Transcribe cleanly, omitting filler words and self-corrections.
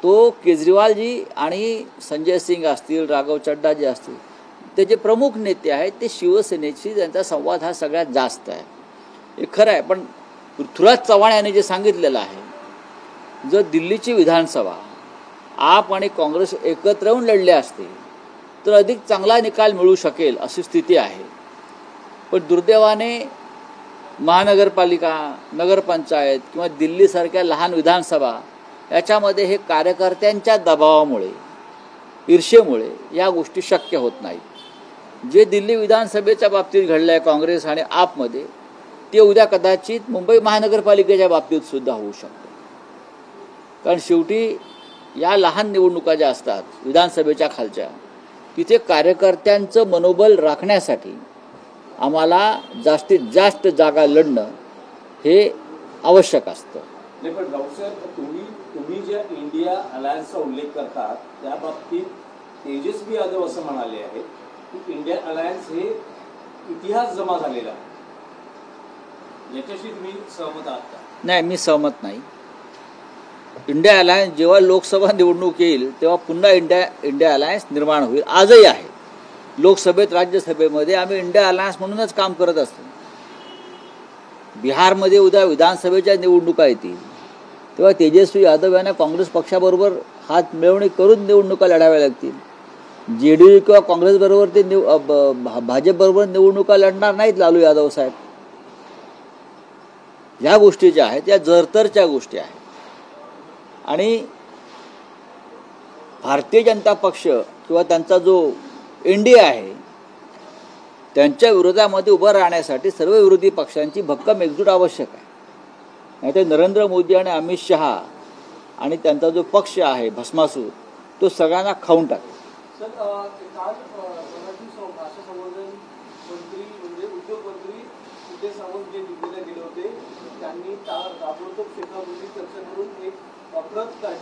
तो केजरीवालजी आणि संजय सिंग असतील, राघव चड्डा जे असतील, ते जे प्रमुख नेते आहेत ते शिवसेनेशी त्यांचा संवाद हा सगळ्यात जास्त आहे. हे खरं आहे. पण पृथ्वीराज चव्हाण यांनी जे सांगितलेलं आहे, जर दिल्लीची विधानसभा आप आणि काँग्रेस एकत्र येऊन लढले असते तर अधिक चांगला निकाल मिळू शकेल अशी स्थिती आहे. पण दुर्दैवाने महानगरपालिका, नगरपंचायत किंवा दिल्लीसारख्या लहान विधानसभा याच्यामध्ये हे कार्यकर्त्यांच्या दबावामुळे, ईर्षेमुळे या गोष्टी शक्य होत नाहीत. जे दिल्ली विधानसभेच्या बाबतीत घडलं आहे काँग्रेस आणि आपमध्ये, ते उद्या कदाचित मुंबई महानगरपालिकेच्या बाबतीत सुद्धा होऊ शकतं. कारण शेवटी या लहान निवडणुका ज्या असतात विधानसभेच्या खालच्या, तिथे कार्यकर्त्यांचं मनोबल राखण्यासाठी आम्हाला जास्तीत जास्त जागा लढणं हे आवश्यक असतं. नाही, पण राऊतसाहेब, तुम्ही ज्या इंडिया अलायन्सचा उल्लेख करतात त्या बाबतीत तेजस्वी यादव असं म्हणाले आहेत की इंडिया अलायन्स हे इतिहास जमा झालेला आहे. याच्याशी तुम्ही सहमत आहात का? नाही, मी सहमत नाही. इंडिया अलायन्स जेव्हा लोकसभा निवडणूक येईल तेव्हा पुन्हा इंडिया अलायन्स निर्माण होईल. आजही आहे. लोकसभेत, राज्यसभेमध्ये आम्ही इंडिया अलायन्स म्हणूनच काम करत असतो. बिहारमध्ये उद्या विधानसभेच्या निवडणुका येतील तेव्हा तेजस्वी यादव यांना काँग्रेस पक्षाबरोबर हात मिळवणी करून निवडणुका लढाव्या लागतील. JDU किंवा काँग्रेसबरोबर ते भाजपबरोबर निवडणुका लढणार नाहीत लालू यादव साहेब. या गोष्टी ज्या आहेत या जरतरच्या गोष्टी आहेत. आणि भारतीय जनता पक्ष किंवा त्यांचा जो NDA आहे त्यांच्या विरोधामध्ये उभं राहण्यासाठी सर्व विरोधी पक्षांची भक्कम एकजूट आवश्यक आहे. नाहीतर नरेंद्र मोदी आणि अमित शहा आणि त्यांचा जो पक्ष आहे भस्मासूर, तो सगळ्यांना खाऊन टाकेल. सर, काल मराठी भाषा संवर्धन मंत्री म्हणजे उद्योग मंत्री उदय सामंत जे दिल्लीला गेले होते, त्यांनी ताबडतोब शेखावरती चर्चा करून एक प्रत काढली.